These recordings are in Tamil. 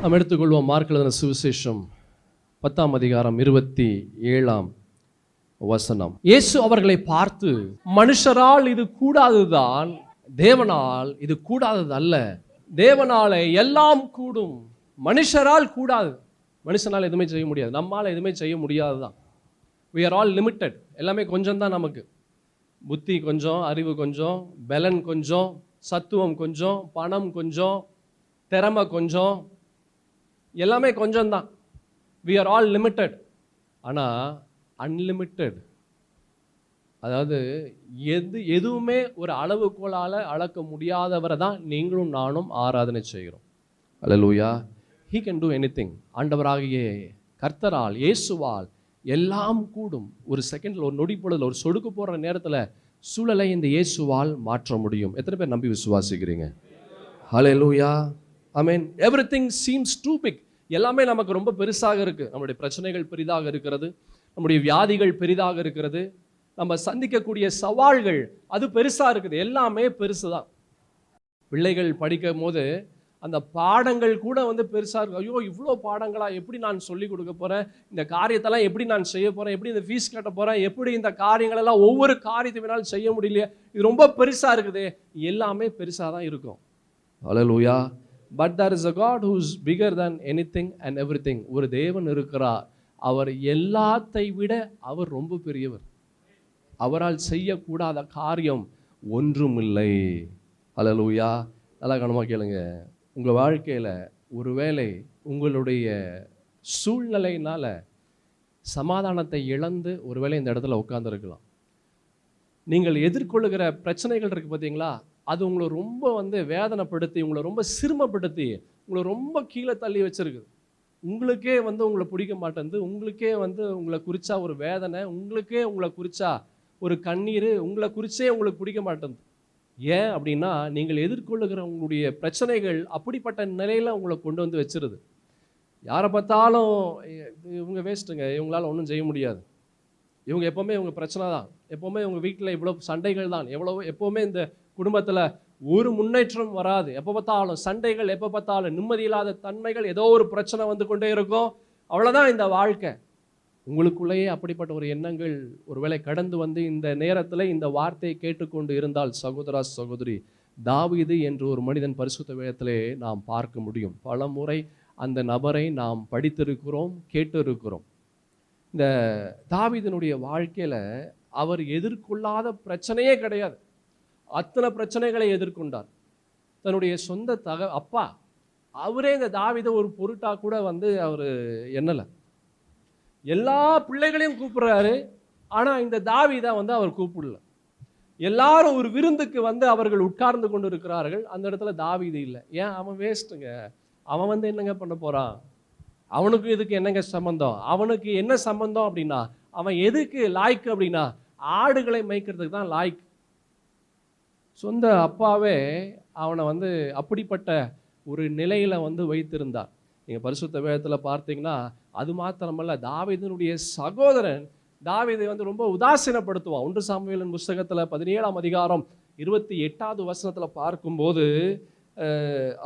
நாம் எடுத்துக்கொள்வோம் மார்க் எழுதின சுவிசேஷம் 10ஆம் அதிகாரம் 27ஆம் வசனம். இயேசு அவர்களை பார்த்து, மனுஷரால் இது கூடாதுதான், தேவனால் இது கூடாதது அல்ல. தேவனால எல்லாம் கூடும், மனுஷரால் கூடாது. மனுஷனால் எதுவுமே செய்ய முடியாது, நம்மால் எதுவுமே செய்ய முடியாதுதான். we are all limited. எல்லாமே கொஞ்சம் தான் நமக்கு. புத்தி கொஞ்சம், அறிவு கொஞ்சம், பலன் கொஞ்சம், சத்துவம் கொஞ்சம், பணம் கொஞ்சம், திறமை கொஞ்சம், எல்லாமே கொஞ்சம் தான். we are all limited. ஆனால் அன்லிமிட்டெட், அதாவது எதுவுமே ஒரு அளவுகோலால் அளக்க முடியாதவரை தான் நீங்களும் நானும் ஆராதனை செய்கிறோம். அல்லேலூயா. he can do anything. ஆண்டவராகிய கர்த்தரால், இயேசுவால் எல்லாம் கூடும். ஒரு செகண்டில், ஒரு நொடி பொழுதுல, ஒரு சொடுக்கு போடுற நேரத்தில் சூழலை இந்த இயேசுவால் மாற்ற முடியும். எத்தனை பேர் நம்பி விசுவாசிக்கிறீங்க? Hallelujah, amen. Everything seems too big. எல்லாமே நமக்கு ரொம்ப பெருசாக இருக்குது. நம்முடைய பிரச்சனைகள் பெரிதாக இருக்கிறது, நம்முடைய வியாதிகள் பெரிதாக இருக்கிறது, நம்ம சந்திக்கக்கூடிய சவால்கள் அது பெருசாக இருக்குது. எல்லாமே பெருசு தான். பிள்ளைகள் படிக்கும் போது அந்த பாடங்கள் கூட பெருசாக இருக்குது. ஐயோ, இவ்வளோ பாடங்களா, எப்படி நான் சொல்லிக் கொடுக்க போகிறேன், இந்த காரியத்தெல்லாம் எப்படி நான் செய்ய போகிறேன், எப்படி இந்த ஃபீஸ் கட்ட போகிறேன், எப்படி இந்த காரியங்களெல்லாம் ஒவ்வொரு காரியத்தை வேணாலும் செய்ய முடியலையே, இது ரொம்ப பெருசாக இருக்குது. எல்லாமே பெருசாக தான் இருக்கும். Hallelujah. But there is a God who is bigger than anything and everything. ஒரு தேவன் இருக்கிறார், அவர் எல்லாத்தை விட அவர் ரொம்ப பெரியவர். அவரால் செய்யக்கூடாத காரியம் ஒன்றும் இல்லை. ஹல்லேலூயா. நல்லா கவனமாக கேளுங்க. உங்கள் வாழ்க்கையில் ஒருவேளை உங்களுடைய சூழ்நிலையினால் சமாதானத்தை இழந்து ஒருவேளை இந்த இடத்துல உட்கார்ந்துருக்கலாம். நீங்கள் எதிர்கொள்ளுகிற பிரச்சனைகள் இருக்குது பார்த்தீங்களா, அது உங்களை ரொம்ப வேதனைப்படுத்தி, உங்களை ரொம்ப சிரமப்படுத்தி, உங்களை ரொம்ப கீழே தள்ளி வச்சிருக்குது. உங்களுக்கே உங்களை பிடிக்க மாட்டேங்குது, உங்களுக்கே உங்களை குறிச்சா ஒரு வேதனை, உங்களுக்கே உங்களை குறிச்சா ஒரு கண்ணீர், உங்களை குறிச்சே உங்களுக்கு பிடிக்க மாட்டேங்குது. ஏன் அப்படின்னா, நீங்கள் எதிர்கொள்ளுகிற உங்களுடைய பிரச்சனைகள் அப்படிப்பட்ட நிலையில் உங்களை கொண்டு வச்சிருது. யாரை பார்த்தாலும் இவங்க வேஸ்ட்டுங்க, இவங்களால் ஒன்றும் செய்ய முடியாது, இவங்க எப்போவுமே இவங்க பிரச்சனை தான், எப்போவுமே இவங்க வீட்டில் இவ்வளோ சண்டைகள் தான், எப்போவுமே இந்த குடும்பத்தில் ஒரு முன்னேற்றம் வராது, எப்போ பார்த்தாலும் சண்டைகள், எப்போ பார்த்தாலும் நிம்மதி இல்லாத தன்மைகள், ஏதோ ஒரு பிரச்சனை கொண்டே இருக்கும். அவ்வளோதான் இந்த வாழ்க்கை. உங்களுக்குள்ளேயே அப்படிப்பட்ட ஒரு எண்ணங்கள் ஒருவேளை கடந்து இந்த நேரத்தில் இந்த வார்த்தையை கேட்டுக்கொண்டு இருந்தால், சகோதரா சகோதரி, தாவீது என்று ஒரு மனிதன் பரிசுத்த வேதத்திலே நாம் பார்க்க முடியும். பல முறை அந்த நபரை நாம் படித்திருக்கிறோம், கேட்டிருக்கிறோம். இந்த தாவீதினுடைய வாழ்க்கையில் அவர் எதிர்கொள்ளாத பிரச்சனையே கிடையாது. அத்தனை பிரச்சனைகளை எதிர்கொண்டார். தன்னுடைய சொந்த அப்பா அவரே இந்த தாவீதை ஒரு பொருட்டா கூட அவர் எண்ணலை. எல்லா பிள்ளைகளையும் கூப்பிடுறாரு, ஆனால் இந்த தாவீதை அவர் கூப்பிடல. எல்லாரும் ஒரு விருந்துக்கு அவர்கள் உட்கார்ந்து கொண்டு இருக்கிறார்கள், அந்த இடத்துல தாவீது இல்லை. ஏன்? அவன் வேஸ்ட்டுங்க. அவன் என்னங்க பண்ண போறான்? அவனுக்கு இதுக்கு என்னங்க சம்பந்தம்? அவனுக்கு என்ன சம்பந்தம் அப்படின்னா, அவன் எதுக்கு லாய்க்கு அப்படின்னா, ஆடுகளை மேய்க்கிறதுக்கு தான் லாய்க்கு. சொந்த அப்பாவே அவனை அப்படிப்பட்ட ஒரு நிலையில் வைத்திருந்தார். நீங்கள் பரிசுத்த வேதத்தில் பார்த்தீங்கன்னா, அது மாத்திரமல்ல, தாவீதினுடைய சகோதரன் தாவீதை ரொம்ப உதாசீனப்படுத்துவான். 1 சாமுவேலின் புஸ்தகத்தில் 17ஆம் அதிகாரம் 28வது வசனத்தில் பார்க்கும்போது,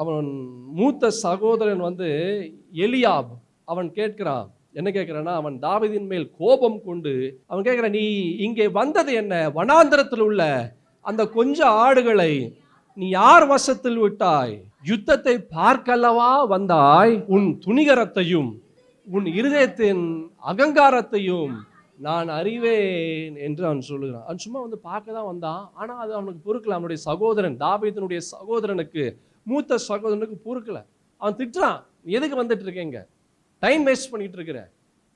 அவன் மூத்த சகோதரன் எலியாப், அவன் கேட்கிறான். என்ன கேட்கிறான்னா, அவன் தாவீதின் மேல் கோபம் கொண்டு அவன் கேட்கிறான், நீ இங்கே வந்தது என்ன? வனாந்தரத்தில் உள்ள அந்த கொஞ்ச ஆடுகளை நீ யார் வசத்தில் விட்டாய்? யுத்தத்தை பார்க்கல்லவா வந்தாய்? உன் துணிகரத்தையும் உன் இருதயத்தின் அகங்காரத்தையும் நான் அறிவேன் என்று அவன் சொல்லுகிறான். அவன் சும்மா பார்க்க தான் வந்தான், ஆனால் அது அவனுக்கு பொறுக்கல. அவனுடைய சகோதரன், தாவீதினுடைய சகோதரனுக்கு, மூத்த சகோதரனுக்கு பொறுக்கல. அவன் திட்டுறான், எதுக்கு வந்துட்டு இருக்கீங்க? டைம் வேஸ்ட் பண்ணிட்டு இருக்கிற,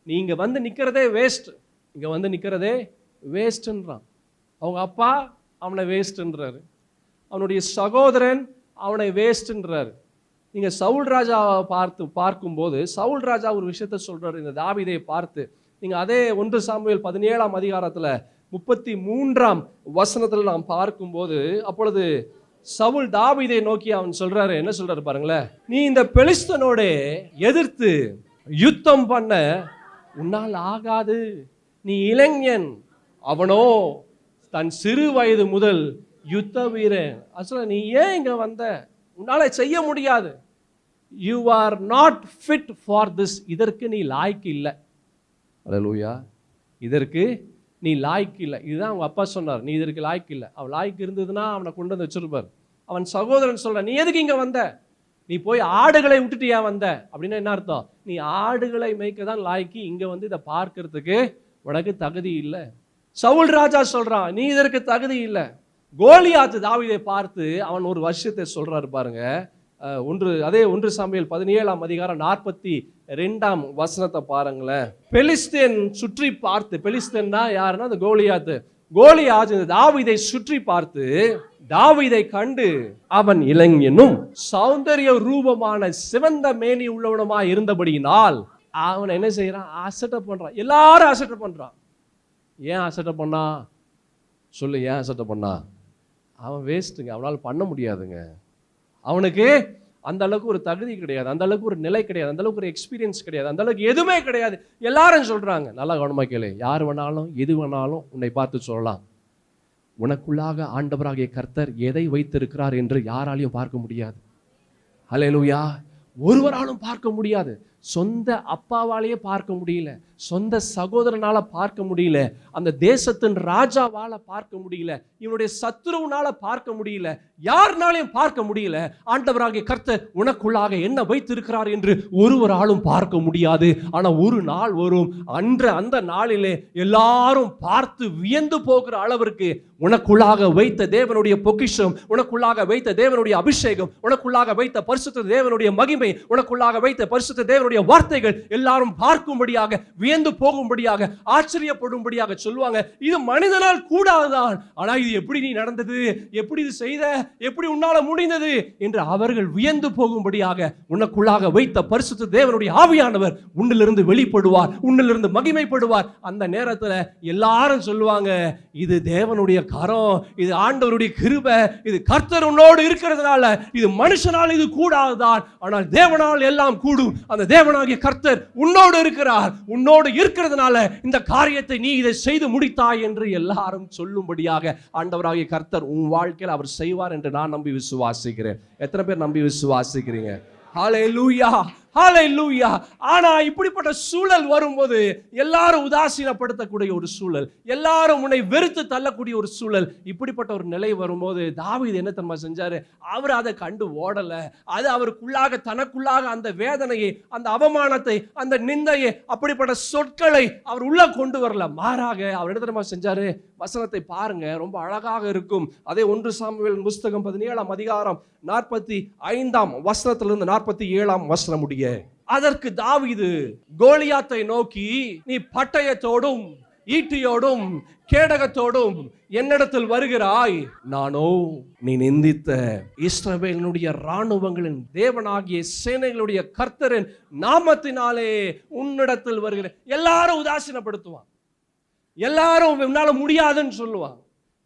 நீ இங்கே நிற்கிறதே வேஸ்ட், இங்கே நிற்கிறதே வேஸ்ட்டுன்றான். அவங்க அப்பா அவனை வேஸ்ட்ன்றாரு, அவனுடைய சகோதரன் அவனை வேஸ்ட்ன்றாரு. நீங்கள் சவுல் ராஜாவை பார்க்கும்போது சவுல் ராஜா ஒரு விஷயத்த சொல்றாரு இந்த தாவீதை பார்த்து. நீங்கள் அதே 1 சாமுவேல் 17ஆம் அதிகாரத்தில் 33ஆம் வசனத்தில் நாம் பார்க்கும்போது, அப்பொழுது சவுல் தாவீதை நோக்கி அவன் சொல்றாரு, என்ன சொல்றாரு பாருங்களேன், நீ இந்த பெலிஸ்தனோட எதிர்த்து யுத்தம் பண்ண உன்னால் ஆகாது, நீ இளைஞன், அவனோ தன் சிறு வயது முதல் யுத்த வீரன். அசல நீ ஏன் இங்க வந்த? உன்னால செய்ய முடியாது. You are not fit for this. இதற்கு நீ லாய்க்கு இல்லை. அல்லேலூயா. இதற்கு நீ லாய்க்கு இல்லை. இதுதான் அவங்க அப்பா சொன்னார், நீ இதற்கு லாய்க்கு இல்லை. அவன் லாய்க்கு இருந்ததுன்னா அவனை கொண்டு வந்து வச்சிருப்பார். அவன் சகோதரன் சொல்ற, நீ எதுக்கு இங்க வந்த? நீ போய் ஆடுகளை விட்டுட்டு ஏன் வந்த அப்படின்னா என்ன அர்த்தம்? நீ ஆடுகளை மேய்க்க தான் லாய்க்கு, இங்க வந்து இதை பார்க்கறதுக்கு உனக்கு தகுதி இல்லை. சவுல் ராஜா சொல்றான், நீ இதற்கு தகுதி இல்லை. கோலியாத் தாவீதை பார்த்து அவன் ஒரு விஷயத்தை சொல்றாரு பாருங்க. ஒன்று சாமுவேல் 17ஆம் அதிகாரம் 42ஆம் வசனத்தை பாருங்களேன். பெலிஸ்தேன் சுற்றி பார்த்து, பெலிஸ்தேன்னா யாருன்னா அந்த கோலியாத் தாவீதை சுற்றி பார்த்து தாவீதை கண்டு அவன் இளைஞனும் சௌந்தரிய ரூபமான சிவந்த மேனி உள்ளவனுமாய் இருந்தபடியினால் அவன் என்ன செய்யறான்? அசட்டை பண்றான். எல்லாரும் அசட்டை பண்றான். ஏன் அசட்டை பண்ணா சொல்லு? ஏன் அசட்டை பண்ணா? அவன் வேஸ்ட்டுங்க, அவனால் பண்ண முடியாதுங்க. அவனுக்கு அந்த அளவுக்கு ஒரு தகுதி கிடையாது, அந்த அளவுக்கு ஒரு நிலை கிடையாது, அந்த அளவுக்கு ஒரு எக்ஸ்பீரியன்ஸ் கிடையாது, அந்த அளவுக்கு எதுவுமே கிடையாது. எல்லாரும் சொல்றாங்க. நல்லா கவனமா கேளு. யார் வேணாலும் எது வேணாலும் உன்னை பார்த்து சொல்லலாம். உனக்குள்ளாக ஆண்டவராகிய கர்த்தர் எதை வைத்திருக்கிறார் என்று யாராலையும் பார்க்க முடியாது. ஹல்லேலூயா. ஒருவராலும் பார்க்க முடியாது. சொந்த அப்பாவாலேயே பார்க்க முடியல, சொந்த சகோதரனால பார்க்க முடியல, அந்த தேசத்தின் ராஜாவால பார்க்க முடியல, இவனுடைய சத்துருவனால பார்க்க முடியல, யாருனாலையும் பார்க்க முடியல. ஆண்டவராகிய கர்த்தர் உனக்குள்ளாக என்ன வைத்திருக்கிறார் என்று ஒருவராலும் பார்க்க முடியாது. ஆனா ஒரு நாள் வரும், அந்த நாளிலே எல்லாரும் பார்த்து வியந்து போகிற அளவிற்கு உனக்குள்ளாக வைத்த தேவனுடைய பொக்கிஷம், உனக்குள்ளாக வைத்த தேவனுடைய அபிஷேகம், உனக்குள்ளாக வைத்த பரிசுத்த தேவனுடைய மகிமை, உனக்குள்ளாக வைத்த பரிசுத்த தேவனுடைய வார்த்தைகள் எல்லாரும் பார்க்கும்படியாக, வியந்து போகும்படியாக, ஆச்சரியப்படும்படியாக சொல்லுவாங்க. இது மனிதனால் கூடாதுதான், ஆனா இது எப்படி நீ நடந்தது, எப்படி இது செய்த, எப்படி உன்னால முடிந்தது என்று அவர்கள் வியந்து போகும்படியாக உனக்குள்ளாக வைத்த பரிசுத்த தேவனுடைய ஆவியானவர் உன்னிலிருந்து வெளிப்படுவார், உன்னிலிருந்து மகிமைப்படுவார். அந்த நேரத்தில் எல்லாரும் சொல்லுவாங்க, இது தேவனுடைய கரம், இது ஆண்டவருடைய கிருபை, இது கர்த்தர் உன்னோடு இருக்கிறதுனால. இது மனுஷனால் இது கூடாதுதான், ஆனால் தேவனால் எல்லாம் கூடும். அந்த தேவனாகிய கர்த்தர் உன்னோடு இருக்கிறார், உன்னோடு இருக்கிறதுனால இந்த காரியத்தை நீ இதை செய்து முடித்தாய் என்று எல்லாரும் சொல்லும்படியாக ஆண்டவராகிய கர்த்தர் உன் வாழ்க்கையில் அவர் செய்வார் என்று நான் நம்பி விசுவாசிக்கிறேன். எத்தனை பேர் நம்பி விசுவாசிக்கிறீங்க? ஹல்லேலூயா, ஹல்லேலூயா. ஆனா இப்படிப்பட்ட சூழல் வரும்போது எல்லாரும் உதாசீனப்படுத்தக்கூடிய ஒரு சூழல், எல்லாரும் உன்னை வெறுத்து தள்ளக்கூடிய ஒரு சூழல், இப்படிப்பட்ட ஒரு நிலை வரும்போது தாவீது என்ன தெரியுமா செஞ்சாரு? அவர் அதை கண்டு ஓடல. அது அவருக்குள்ளாக, தனக்குள்ளாக அந்த வேதனையை, அந்த அவமானத்தை, அந்த நிந்தையை, அப்படிப்பட்ட சொற்களை அவர் உள்ள கொண்டு வரல. மாறாக அவர் என்ன தெரியுமா செஞ்சாரு? வசனத்தை பாருங்க, ரொம்ப அழகாக இருக்கும். அதே 1 சாமுவேல் புஸ்தகம் 17ஆம் அதிகாரம் 45ஆம் வசனத்திலிருந்து 47ஆம் வசனம் முடிய. அதற்கு தாவீது கோலியாத்தை நோக்கி, நீ பட்டயத்தோடும் ஈட்டியோடும் கேடகத்தோடும் என்னிடத்தில் வருகிறாய், நானோ நீ நிந்தித்த இஸ்ரவேலினுடைய இராணுவங்களின் தேவனாகிய சேனைகளுடைய கர்த்தரின் நாமத்தினாலே உன்னிடத்தில் வருகிறேன். எல்லாரும் உதாசீனப்படுத்துவான், எல்லாரும் உன்னால முடியாதுன்னு சொல்லுவாங்க,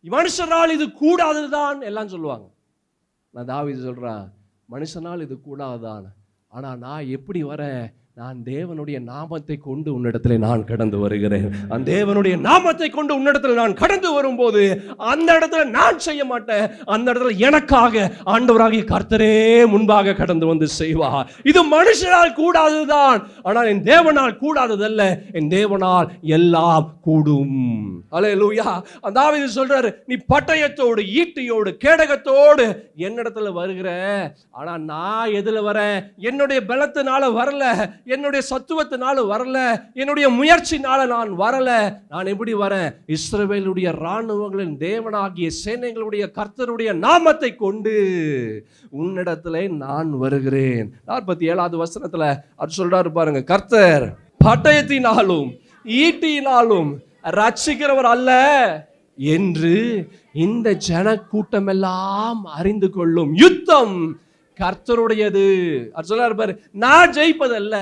மனுஷனால் இது கூடாதுதான் எல்லாம் சொல்லுவாங்க. நான் தாவீது சொல்றேன், மனுஷனால் இது கூடாதுதான், ஆனா நான் எப்படி வரேன்? நான் தேவனுடைய நாமத்தை கொண்டு உன்னிடத்தில் நான் கடந்து வருகிறேன். அந்த தேவனுடைய நாமத்தை கொண்டு உன்னிடத்தில் நான் கடந்து வரும்போது அந்த இடத்துல நான் செய்ய மாட்டேன், அந்த இடத்துல எனக்காக ஆண்டவராகிய கர்த்தரே முன்பாக கடந்து வந்து செய்வார். இது மனுஷனால் கூடாதுதான், ஆனால் என் தேவனால் கூடாததல்ல, என் தேவனால் எல்லாம் கூடும். அல்லேலூயா. தாவீது சொல்றாரு, நீ பட்டயத்தோடு ஈட்டியோடு கேடகத்தோடு என்னிடத்துல வருகிற, ஆனா நான் எதுல வரேன்? என்னுடைய பலத்தினால வரல, என்னுடைய சத்துவத்தினால வரல, என்னுடைய முயற்சினால நான் வரல. நான் எப்படி வரேன்? இஸ்ரவேலுடைய இராணுவங்களின் தேவனாகிய சேனைகளுடைய கர்த்தருடைய நாமத்தை கொண்டு உன்னிடத்திலே நான் வருகிறேன். 47வது வசனத்துல அது சொல்றாரு பாருங்க, கர்த்தர் பட்டயத்தினாலும் ஈட்டியினாலும் ரட்சிக்கிறவர் அல்ல என்று இந்த ஜன கூட்டம் எல்லாம் அறிந்து கொள்ளும். யுத்தம் கர்த்தருடையது. அது சொல்றாரு பாரு, நான் ஜெயிப்பதல்ல,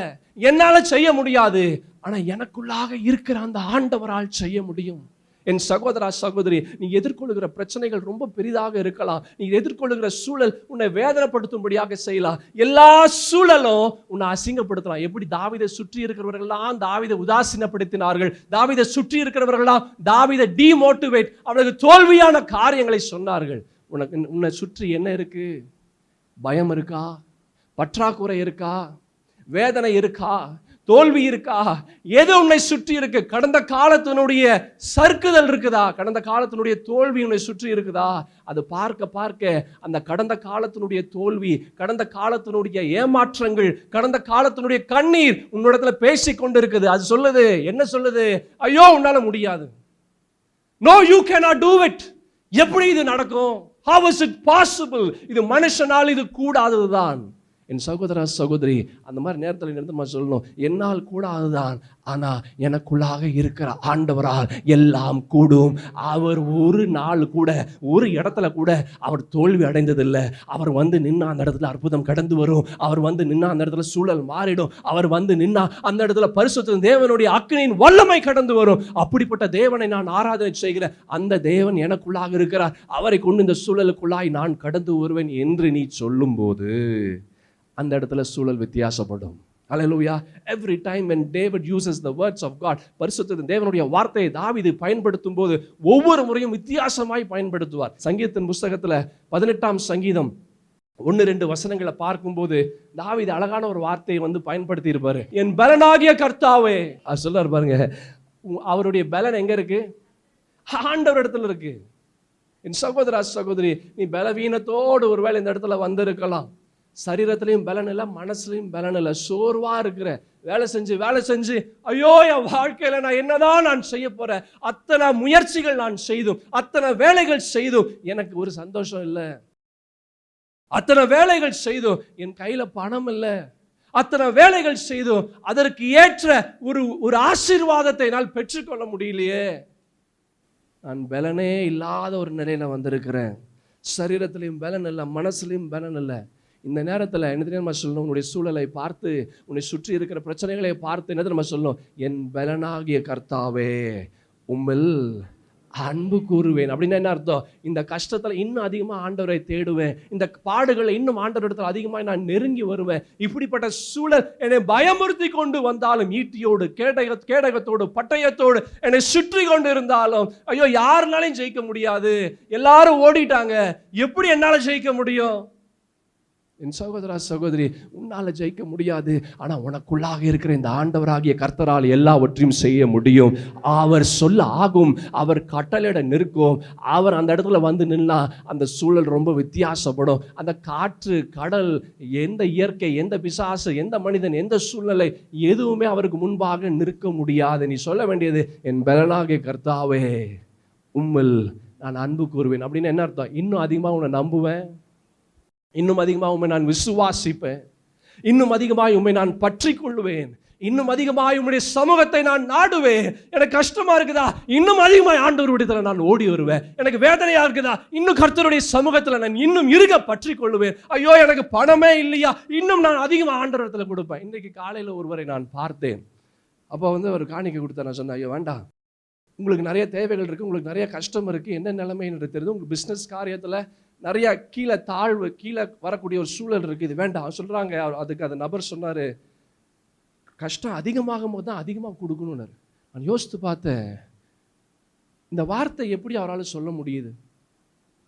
என்னால செய்ய முடியாது, ஆனா எனக்குள்ளாக இருக்கிற அந்த ஆண்டவரால் செய்ய முடியும். என் சகோதரா சகோதரி, நீ எதிர்கொள்ளுகிற பிரச்சனைகள் ரொம்ப பெரிதாக இருக்கலாம், நீ எதிர்கொள்ளுகிற சூழல் உன்னை வேதனைப்படுத்தும்படியாக செய்யலாம், எல்லா சூழலும் உன்னை அசிங்கப்படுத்தலாம். எப்படி தாவீதை சுற்றி இருக்கிறவர்கள்லாம் தாவீதை உதாசீனப்படுத்தினார்கள், தாவீதை சுற்றி இருக்கிறவர்கள்லாம் தாவீதை டிமோட்டிவேட், அவனுக்கு தோல்வியான காரியங்களை சொன்னார்கள். உன்னை சுற்றி என்ன இருக்கு? பயம் இருக்கா? பற்றாக்குறை இருக்கா? வேதனை இருக்கா? தோல்வி இருக்கா? எது உன்னை சுற்றி இருக்கு? கடந்த காலத்தினுடைய சறுக்குதல் இருக்குதா? கடந்த காலத்தினுடைய தோல்வி உன்னை சுற்றி இருக்குதா? அது பார்க்க பார்க்க அந்த கடந்த காலத்தினுடைய தோல்வி, கடந்த காலத்தினுடைய ஏமாற்றங்கள், கடந்த காலத்தினுடைய கண்ணீர் உன்னிடத்துல பேசி கொண்டு இருக்குது. அது சொல்லுது, என்ன சொல்லுது? ஐயோ, உன்னால முடியாது. No, you cannot do it. எப்படி இது நடக்கும்? How is it possible? இது மனுஷனால் இது கூடாததுதான். என் சகோதர சகோதரி, அந்த மாதிரி நேரத்தில் நிறுத்தமா சொல்லணும், என்னால் கூடாதுதான், ஆனா எனக்குள்ளாக இருக்கிற ஆண்டவரால் எல்லாம் கூடும். அவர் ஒரு நாள் கூட, ஒரு இடத்துல கூட அவர் தோல்வி அடைந்ததில்லை. அவர் வந்து நின்னா அந்த இடத்துல அற்புதம் கடந்து வரும். அவர் வந்து நின்னா அந்த இடத்துல சூழல் மாறிடும். அவர் வந்து நின்னா அந்த இடத்துல பரிசுத்த தேவனுடைய அக்கினியின் வல்லமை கடந்து வரும். அப்படிப்பட்ட தேவனை நான் ஆராதனை செய்கிறேன். அந்த தேவன் எனக்குள்ளாக இருக்கிறார். அவரை கொண்டு இந்த சூழலுக்குள்ளாய் நான் கடந்து வருவேன் என்று நீ சொல்லும் போது அந்த இடத்துல சூழல் வித்தியாசப்படும். Hallelujah. Every time when David uses the words of God, பரிசுத்த தேவனுடைய வார்த்தையை தாவீது பயன்படுத்தும் போது ஒவ்வொரு முறையும் வித்தியாசமாய் பயன்படுத்துவார். சங்கீதத்தின் புஸ்தகத்துல 18ஆம் சங்கீதம் 1-2 வசனங்களை பார்க்கும்போது தாவீது அழகான ஒரு வார்த்தையை வந்து பயன்படுத்தி இருப்பாரு. என் பலனாகிய கர்த்தாவே, அது சொல்றாரு பாருங்க. அவருடைய பலன் எங்க இருக்கு? ஆண்டவர் இடத்துல இருக்கு. என் சகோதர சகோதரி, நீ பலவீனத்தோடு ஒருவேளை இந்த இடத்துல வந்திருக்கலாம். சரீரத்திலையும் பலன் இல்லை, மனசுலையும் பலன் இல்லை, சோர்வா இருக்கிற, வேலை செஞ்சு ஐயோ, என் வாழ்க்கையில நான் என்னதான் நான் செய்ய போறேன், அத்தனை முயற்சிகள் நான் செய்தும், அத்தனை வேலைகள் செய்தும் எனக்கு ஒரு சந்தோஷம் இல்லை, அத்தனை வேலைகள் செய்தும் என் கையில பணம் இல்லை, அத்தனை வேலைகள் செய்தும் அதற்கு ஏற்ற ஒரு ஆசீர்வாதத்தை நான் பெற்றுக்கொள்ள முடியலையே, நான் பலனே இல்லாத ஒரு நிலையில வந்திருக்கிறேன். சரீரத்திலையும் பலன் இல்லை, மனசுலையும் பலன் இல்லை. இந்த நேரத்தில் என்ன தெரியுமா சொல்லணும்? உன்னுடைய சூழலை பார்த்து, உன்னை சுற்றி இருக்கிற பிரச்சனைகளை பார்த்து என்ன தெரியுமா சொல்லணும்? என் பலனாகிய கர்த்தாவே உம்மில் அன்பு கூறுவேன். அப்படின்னா என்ன அர்த்தம்? இந்த கஷ்டத்தில் இன்னும் அதிகமாக ஆண்டவரை தேடுவேன், இந்த பாடுகளை இன்னும் ஆண்டவரிடத்தில் அதிகமாக நான் நெருங்கி வருவேன். இப்படிப்பட்ட சூழல் என்னை பயமுறுத்தி கொண்டு வந்தாலும், ஈட்டியோடு கேடகத்தோடு பட்டயத்தோடு என்னை சுற்றி கொண்டு இருந்தாலும், ஐயோ, யாருனாலையும் ஜெயிக்க முடியாது, எல்லாரும் ஓடிட்டாங்க, எப்படி என்னால் ஜெயிக்க முடியும்? என் சகோதர சகோதரி, உன்னால ஜெயிக்க முடியாது. ஆனா உனக்குள்ளாக இருக்கிற இந்த ஆண்டவராகிய கர்த்தரால் எல்லாவற்றையும் செய்ய முடியும். அவர் சொல்ல ஆகும், அவர் கட்டளையிட நிற்கும். அவர் அந்த இடத்துல வந்து நின்னா அந்த சூழல் ரொம்ப வித்தியாசப்படும். அந்த காற்று, கடல், எந்த இயற்கை, எந்த பிசாசு, எந்த மனிதன், எந்த சூழ்நிலை, எதுவுமே அவருக்கு முன்பாக நிற்க முடியாது. நீ சொல்ல வேண்டியது, என் பலனாகிய கர்த்தாவே உம்மில் நான் அன்பு கூறுவேன். அப்படின்னு என்ன அர்த்தம்? இன்னும் அதிகமாக உன்னை நம்புவேன், இன்னும் அதிகமாக உண்மை நான் விசுவாசிப்பேன், இன்னும் அதிகமாக உண்மை நான் பற்றி கொள்வேன், இன்னும் அதிகமாக உம்முடைய சமூகத்தை நான் நாடுவேன். எனக்கு கஷ்டமா இருக்குதா, இன்னும் அதிகமாக ஆண்டவருடைய நான் ஓடி வருவேன். எனக்கு வேதனையா இருக்குதா, இன்னும் கர்த்தருடைய சமூகத்தில் நான் இன்னும் இருக பற்றி கொள்வேன். ஐயோ, எனக்கு பணமே இல்லையா, இன்னும் நான் அதிகமாக ஆண்டவரத்தில் கொடுப்பேன். இன்றைக்கு காலையில் ஒருவரை நான் பார்த்தேன். அப்போ வந்து அவர் காணிக்கை கொடுத்தா. நான் சொன்னேன், ஐயோ வேண்டாம், உங்களுக்கு நிறைய தேவைகள் இருக்குது, உங்களுக்கு நிறைய கஷ்டம் இருக்குது, என்ன நிலைமை என்று தெரியுது, உங்கள் பிஸ்னஸ் காரியத்தில் நிறைய கீழே வரக்கூடிய ஒரு சூழல் இருக்குது, இது வேண்டாம் சொல்கிறாங்க. அதுக்கு அந்த நபர் சொன்னார், கஷ்டம் அதிகமாகும் போது தான் அதிகமாக கொடுக்கணும்னாரு. நான் யோசித்து பார்த்தேன், இந்த வார்த்தை எப்படி அவரால் சொல்ல முடியுது?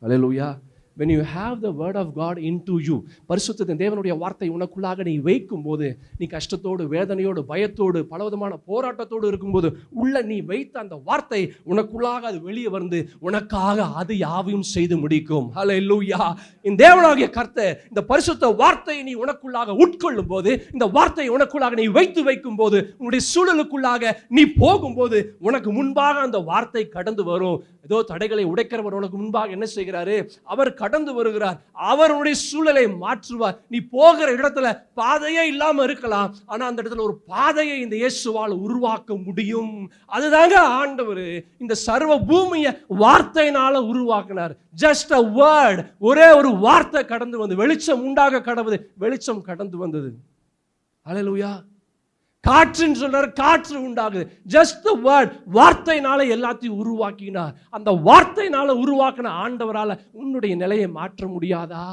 அல்லேலூயா. when you have the word of God into you, பரிசுத்த தேவனுடைய வார்த்தை உனக்குள்ளாக நீ வைக்கும் போது, நீ கஷ்டத்தோடு, வேதனையோடு, பயத்தோடு, பலவிதமான போராட்டத்தோடு இருக்கும்போது உள்ள நீ வைத்த அந்த வார்த்தை உனக்குள்ளாக அது வெளியே வந்து உனக்காக அது யாவையும் செய்து முடிக்கும். ஹல்லேலூயா. இந்த தேவனாகிய கர்த்தர் இந்த பரிசுத்த வார்த்தையை நீ உனக்குள்ளாக உட்கொள்ளும் போது, இந்த வார்த்தையை உனக்குள்ளாக நீ வைக்கும் போது, உன்னுடைய சூழலுக்குள்ளாக நீ போகும்போது உனக்கு முன்பாக அந்த வார்த்தை கடந்து வரும். ஏதோ தடைகளை உடைக்கிறவர் உனக்கு முன்பாக என்ன செய்கிறாரு? அவர் கடந்து வருகிறார். அவருடைய சூழலை மாற்றுவார். நீ போகிற இடத்துல பாதையே இல்லாம இருக்கலாம், ஆனா அந்த இடத்துல ஒரு பாதையை இந்த இயேசுவால் உருவாக்க முடியும். அதுதாங்க ஆண்டவர் இந்த சர்வ பூமியை வார்த்தையினால உருவாக்கினார். ஜஸ்ட் a word, ஒரே ஒரு வார்த்தை கடந்து வந்து வெளிச்சம் உண்டாக கடவுது, வெளிச்சம் கடந்து வந்தது. ஹல்லேலூயா. காற்றுன்னு சொல்றாரு, காற்று உண்டாகுது. ஜஸ்ட் தி வேர்ட், வார்த்தையினால எல்லாத்தையும் உருவாக்கினார். அந்த வார்த்தையினால உருவாக்கின ஆண்டவரால உன்னுடைய நிலையை மாற்ற முடியாதா?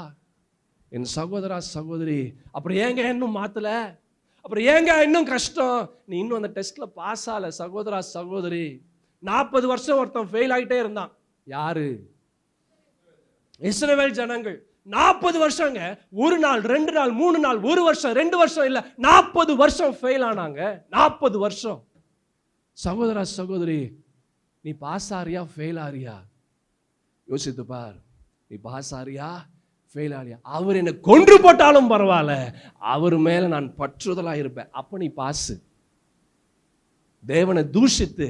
என் சகோதரா சகோதரி, அப்புறம் ஏங்க இன்னும் மாத்தல? அப்புறம் ஏங்க இன்னும் கஷ்டம்? நீ இன்னும் அந்த டெஸ்ட்ல பாஸ் ஆகல. சகோதரா சகோதரி, 40 வருஷம் ஒருத்தன் ஃபெயில் ஆகிட்டே இருந்தான். யாரு? இஸ்ரவேல் ஜனங்கள் 40 வருஷங்க. ஒரு நாள், 2 நாள், 3 நாள், 1 வருஷம், 2 வருஷம் இல்ல, 40 வருஷம் ஃபெயில் ஆனாங்க. 40 வருஷம். சகோதரா சகோதரி, நீ பாஸ் ஆறியா ஃபெயில் ஆறியா? யோசித்து பார். நீ பாஸ் ஆறியா ஃபெயில் ஆறியா? அவர் என்னை கொன்று போட்டாலும் பரவாயில்ல, அவர் மேல நான் பற்றுதலா இருப்பேன். அப்ப நீ பாஸ். தேவனை தூஷித்து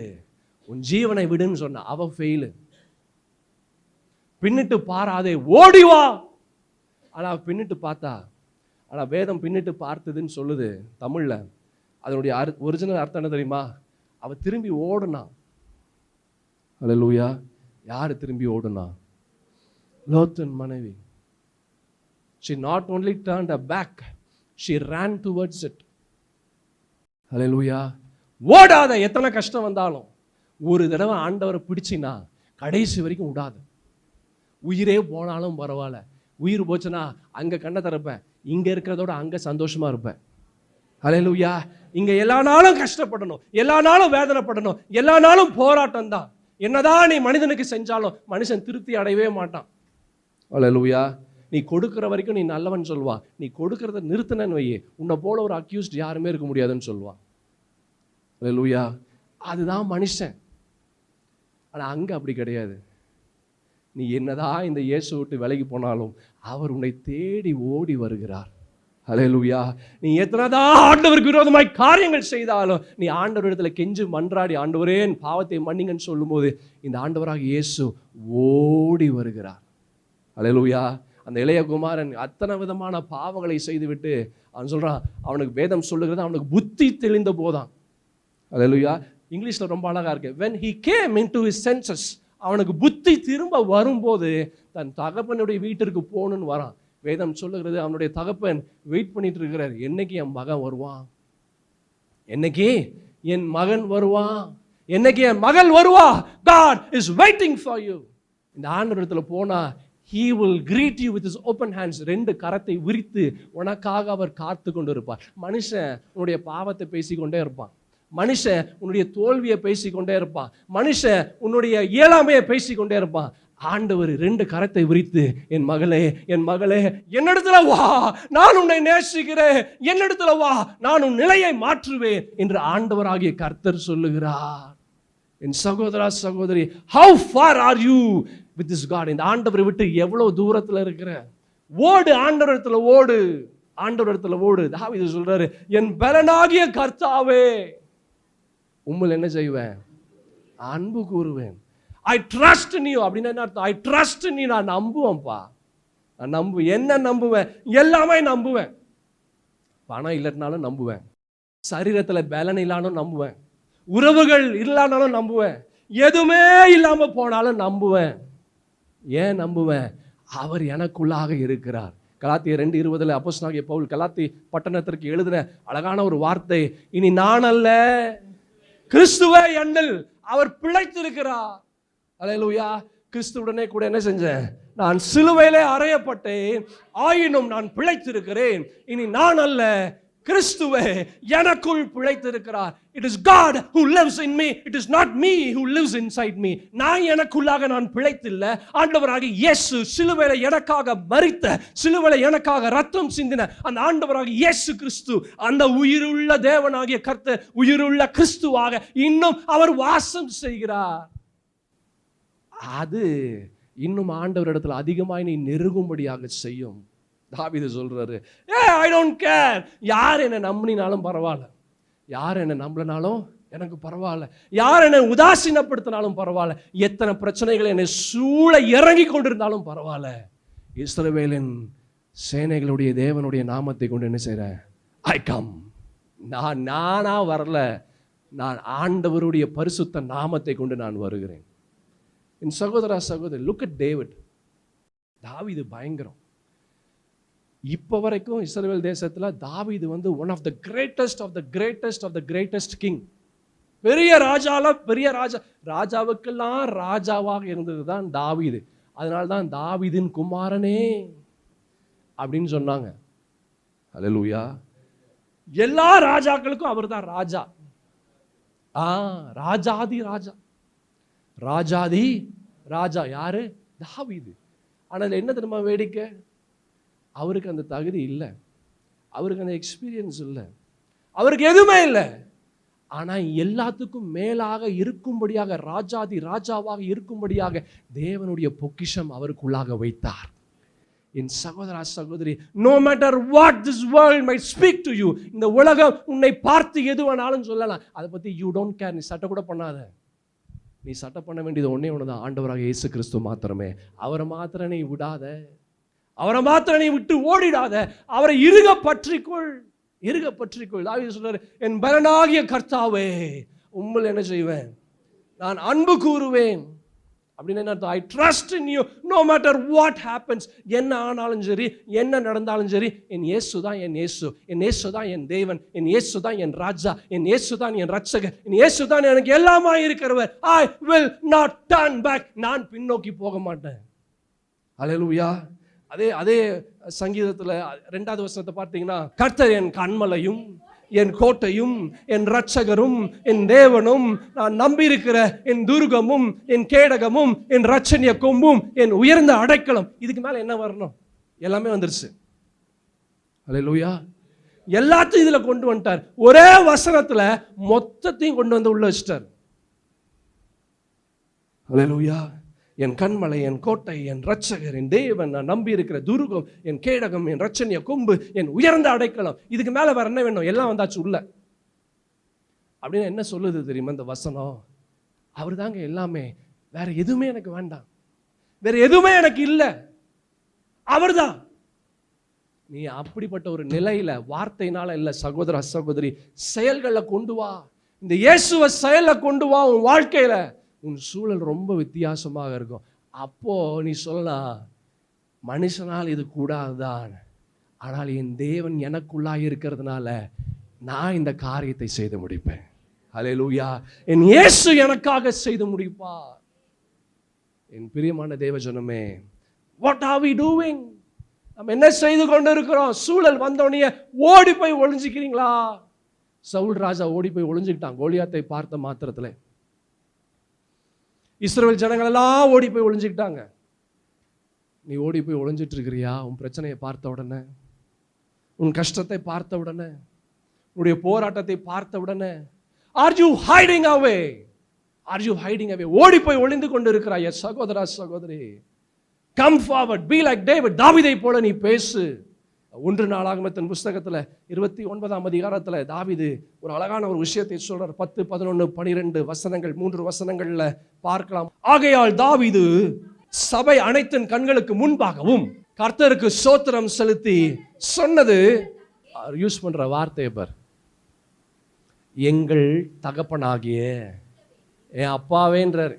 உன் ஜீவனை விடுன்னு சொன்ன அவ ஃபெயில். பின்னிட்டு பாராதே, ஓடிவா. ஆனா பின்னிட்டு பார்த்தா, ஆனா வேதம் பின்னிட்டு பார்த்ததுன்னு சொல்லுது தமிழ்ல. அதனுடைய ஒரிஜினல் அர்த்தம் என்ன தெரியுமா? அவ திரும்பி ஓடுனா. அல்லேலூயா. யாரு திரும்பி ஓடுனா? லோத்தின் மனைவி. She not only turned her back, she ran towards it. அல்லேலூயா. ஓடாத. எத்தனை கஷ்டம் வந்தாலும் ஒரு தடவை ஆண்டவரை பிடிச்சினா கடைசி வரைக்கும் விடாது. உயிரே போனாலும் பரவாயில்ல. உயிர் போச்சுன்னா அங்க கண்ணை திறப்பேன், இங்க இருக்கிறதோட அங்க சந்தோஷமா இருப்பேன். அல்லேலூயா. இங்க எல்லா நாளும் கஷ்டப்படணும், எல்லா நாளும் வேதனைப்படணும், எல்லா நாளும் போராட்டம் தான். என்னதான் நீ மனிதனுக்கு செஞ்சாலும் மனுஷன் திருப்தி அடையவே மாட்டான். அல்லேலூயா. நீ கொடுக்கிற வரைக்கும் நீ நல்லவன் சொல்லுவான். நீ கொடுக்கறத நிறுத்தினன்னு வையே, உன்னை போல ஒரு அக்யூஸ்ட் யாருமே இருக்க முடியாதுன்னு சொல்லுவான். அல்லேலூயா. அதுதான் மனுஷன். ஆனா அங்க அப்படி கிடையாது. நீ என்னதான் இந்த இயேசு விட்டு விலகி போனாலும் அவர் உன்னை தேடி ஓடி வருகிறார். அல்லேலூயா. நீ எத்தனைதான் ஆண்டவருக்கு விரோதமாய் காரியங்கள் செய்தாலும் நீ ஆண்டவரிடத்துல கெஞ்சு மன்றாடி, ஆண்டவரே என் பாவத்தை மன்னிங்கன்னு சொல்லும்போது இந்த ஆண்டவராக இயேசு ஓடி வருகிறார். அல்லேலூயா. அந்த இளைய குமாரன் அத்தனை விதமான பாவங்களை செய்துவிட்டு அவன் சொல்றான், அவனுக்கு வேதம் சொல்லுகிறது அவனுக்கு புத்தி தெளிந்த போதான். அல்லேலூயா. இங்கிலீஷ்ல ரொம்ப அழகா இருக்கு. when he came into his senses, அவனுக்கு புத்தி திரும்ப வரும்போது தன் தகப்பனுடைய வீட்டிற்கு போகணும்னு வரான். வேதம் சொல்லுகிறது அவனுடைய தகப்பன் வெயிட் பண்ணிட்டு இருக்கிறார். என்னைக்கு என் மகன் வருவான், என்னைக்கு என் மகன் வருவான், என்னைக்கு என் மகள் வருவா. God is waiting for you. இந்த ஆண்டவரிடத்துல போனா he will greet you with his open hands. 2 கரத்தை விரித்து உனக்காக அவர் காத்து கொண்டு இருப்பார். மனுஷன் உன்னுடைய பாவத்தை பேசிக்கொண்டே இருப்பான். மனுஷன் உன்னுடைய தோல்வியை பேசிக்கொண்டே இருப்பான். மனுஷன் உன்னுடைய இயலாமையை பேசிக்கொண்டே இருப்பான். ஆண்டவர் 2 கரத்தை விரித்து, என் மகளே, என் மகளே, என்னிடத்துல வா, நான் உன்னை நேசிக்கிறேன், என்னிடத்துல வா, நான் உன் நிலையை மாற்றுவேன் என்று ஆண்டவராகிய கர்த்தர் சொல்லுகிறார். என் சகோதரா சகோதரி, how far are you with this God? இந்த ஆண்டவரை விட்டு எவ்வளவு தூரத்துல இருக்கிற? ஓடு, ஆண்டவரிடத்துல ஓடு, ஆண்டவரிடத்துல ஓடு. தாவீது சொல்றாரு, என் பலனாகிய கர்த்தாவே உம்மில் என்ன செய்வேன்? அன்பு கூறுவேன். I trust in you. அப்படின்னு என்ன அர்த்தம்? I trust in you. நான் நம்புவேன்ப்பா. நான் நம்புவேன். என்ன நம்புவேன்? எல்லாமே நம்புவேன். பணம் இல்லைனாலும் நம்புவேன், சரீரத்தில் பலன் இல்லாலும் நம்புவேன், உறவுகள் இல்லானாலும் நம்புவேன், எதுவுமே இல்லாம போனாலும் நம்புவேன். ஏன் நம்புவேன்? அவர் எனக்குள்ளாக இருக்கிறார். கலாத்தியர் 2:20 அப்போஸ்தலனாகிய பவுல் கலாத்தி பட்டணத்திற்கு எழுதின அழகான ஒரு வார்த்தை, இனி நான் அல்ல, கிறிஸ்துவே என்னில் அவர் பிழைத்திருக்கிறார். அல்லேலூயா. கிறிஸ்துவுடனே கூட என்ன செஞ்சேன்? நான் சிலுவையிலே அறையப்பட்டேன், ஆயினும் நான் பிழைத்திருக்கிறேன். இனி நான் அல்ல, கிறிஸ்துவே எனக்குள் பிழைத்திருக்கிறார். It is God who lives in me. It is not me who lives inside me. நான் எனக்குள்ளாக நான் பிழைத்தில்லை. ஆண்டவராகிய இயேசு சிலுவையில எனக்காக மரித்த, சிலுவையில எனக்காக ரத்தம் சிந்தின அந்த ஆண்டவராகிய இயேசு கிறிஸ்து, அந்த உயிருள்ள தேவனாகிய கர்த்தர், உயிருள்ள கிறிஸ்துவாக இன்னும் அவர் வாசம் செய்கிறார். அது இன்னும் ஆண்டவரிடத்தில் அதிகமாய் நீ நெருங்கும்படியாக செய்யும். தாவீது சொல்றாரு, ஐ டோன்ட் கேர், யார் என்ன நம்பினாலும் பரவாயில்ல, யார் என்ன நம்பலனாலும் எனக்கு பரவாயில்ல, யார் என்னை உதாசீனப்படுத்தினாலும் பரவாயில்ல, எத்தனை பிரச்சனைகள் என்னை சூழ இறங்கி கொண்டிருந்தாலும் பரவாயில்ல, இஸ்ரவேலின் சேனைகளுடைய தேவனுடைய நாமத்தை கொண்டு என்ன செய்றேன்? I come. நானா வரல, நான் ஆண்டவருடைய பரிசுத்த நாமத்தை கொண்டு நான் வருகிறேன். என் சகோதரா சகோதரி, லுக் அட் டேவிட். தாவீது பயங்கரம். இப்போ வரைக்கும் இஸ்ரவேல் தேசத்துல தாவீது one of the greatest of the greatest of the greatest king. பெரிய ராஜால பெரிய ராஜா, ராஜாவுக்கெல்லாம் ராஜாவாக இருந்தது தான் தாவீது. அதனால தான் தாவீதின் குமாரனே அப்படின்னு சொன்னாங்க. அல்லேலூயா. எல்லா ராஜாக்களுக்கும் அவர் தான் ராஜா. ராஜாதி ராஜா, ராஜாதி ராஜா யாரு? தாவீது. ஆனால் என்ன தெரியுமா வேடிக்கை? அவருக்கு அந்த தகுதி இல்லை, அவருக்கு அந்த எக்ஸ்பீரியன்ஸ் இல்லை, அவருக்கு எதுவுமே இல்லை. ஆனால் எல்லாத்துக்கும் மேலாக இருக்கும்படியாக, ராஜாதி ராஜாவாக இருக்கும்படியாக தேவனுடைய பொக்கிஷம் அவருக்குள்ளாக வைத்தார். என் சகோதரா சகோதரி, no matter what this world might speak to you, இந்த உலகம் உன்னை பார்த்து எது வேணாலும் சொல்லலாம், அதை பற்றி you don't care. நீ சட்டை கூட பண்ணாத. நீ சட்டை பண்ண வேண்டியது ஒன்றே ஒன்று தான், ஆண்டவராக இயேசு கிறிஸ்து மாத்திரமே. அவரை மாத்திரம் நீ விடாத, அவரை மாத்திரம் நீ விட்டு ஓடிடாத, அவரை இறுக பற்றிக்கொள், இறுக பற்றிக்கொள். தாவீது சொல்றாரு, என் பலனாகிய கர்த்தாவே உம்மில் என்ன செய்வேன், நான் அன்பு கூறுவேன். அப்படின்னு என்ன அர்த்தம்? I trust in you know matter what happens. என்ன ஆனாலும் சரி, என்ன நடந்தாலும் சரி, என் இயேசு தான் என் இயேசு, என் இயேசு தான் என் தேவன், என் இயேசு தான் என் ராஜா, என் இயேசு தான் என் ரட்சகர், என் இயேசு தான் எனக்கு எல்லாமா இருக்கிறவர். I will not turn back. நான் பின்னோக்கி போக மாட்டேன். அல்லேலூயா. அதே சங்கீதத்தில் 2வது வசனத்தை பார்த்தீங்கன்னா, கர்த்தர் என் கன்மலையும் என் கோட்டையும் என் ரட்சகரும் என் தேவனும், நான் நம்பியிருக்கிற என் துர்கமும் என் கேடகமும் என் ரட்சணிய கொம்பும் என் உயர்ந்த அடைக்கலம். இதுக்கு மேல என்ன வரணும்? எல்லாமே வந்துருச்சு. அல்லேலூயா. எல்லாத்தையும் இதுல கொண்டு வந்துட்டார். ஒரே வசனத்துல மொத்தத்தையும் கொண்டு வந்து உள்ள வச்சிட்டார். அல்லேலூயா. என் கண்மலை, என் கோட்டை, என் ரட்சகர், என் தேவன், நான் நம்பி இருக்கிற துருகம், என் கேடகம், என் ரட்சணிய கொம்பு, என் உயர்ந்த அடைக்கலம். இதுக்கு மேல வேற என்ன வேணும்? எல்லாம் வந்தாச்சு உள்ள. அப்படின்னு என்ன சொல்லுது தெரியுமா இந்த வசனம்? அவர் தாங்க எல்லாமே, வேற எதுவுமே எனக்கு வேண்டாம், வேற எதுவுமே எனக்கு இல்லை, அவர் தான். நீ அப்படிப்பட்ட ஒரு நிலையில வார்த்தையினால இல்ல சகோதர சகோதரி, செயல்களை கொண்டு வா. இந்த இயேசுவை செயலை கொண்டு வா. உன் வாழ்க்கையில உன் சூழல் ரொம்ப வித்தியாசமாக இருக்கும். அப்போ நீ சொல்லலாம், மனுஷனால் இது கூடாதுதான், ஆனால் என் தேவன் எனக்குள்ளாக இருக்கிறதுனால நான் இந்த காரியத்தை செய்து முடிப்பேன். அல்லேலூயா. என் இயேசு எனக்காக செய்து முடிப்பார். என் பிரியமான தேவஜனமே, வாட் ஆர் வி டூயிங்? நம்ம என்ன செய்து கொண்டு இருக்கிறோம்? சூழல் வந்தோடனே ஓடி போய் ஒளிஞ்சிக்கிறீங்களா? சவுல் ராஜா ஓடி போய் ஒளிஞ்சுக்கிட்டான் கோலியாத்தை பார்த்த மாத்திரத்துல. இஸ்ரவேல் ஜனங்கள் எல்லாம் ஓடி போய் ஒளிஞ்சுக்கிட்டாங்க. நீ ஓடி போய் ஒளிஞ்சிட்டு இருக்கிறியா? உன் பிரச்சனையை பார்த்த உடனே, உன் கஷ்டத்தை பார்த்த உடனே, உன்னுடைய போராட்டத்தை பார்த்த உடனே, are you hiding away? Are you hiding away? ஓடி போய் ஒளிந்து கொண்டு இருக்கிறாய் சகோதரா சகோதரி. Come forward, be like David. தாவீதை போல நீ பேசு. 1 நாளாகமத்தின் புஸ்தகத்தில் 29ஆம் அதிகாரத்தில் தாவீது ஒரு அழகான ஒரு விஷயத்தை சொல்றார். 10, 11, 12 வசனங்கள், 3 வசனங்கள்ல பார்க்கலாம். ஆகையால் தாவீது சபை அனைத்தின் கண்களுக்கு முன்பாகவும் கர்த்தருக்கு ஸ்தோத்திரம் செலுத்தி சொன்னது, யூஸ் பண்ற வார்த்தை பார், எங்கள் தகப்பனாகிய என் அப்பாவேன்றார்.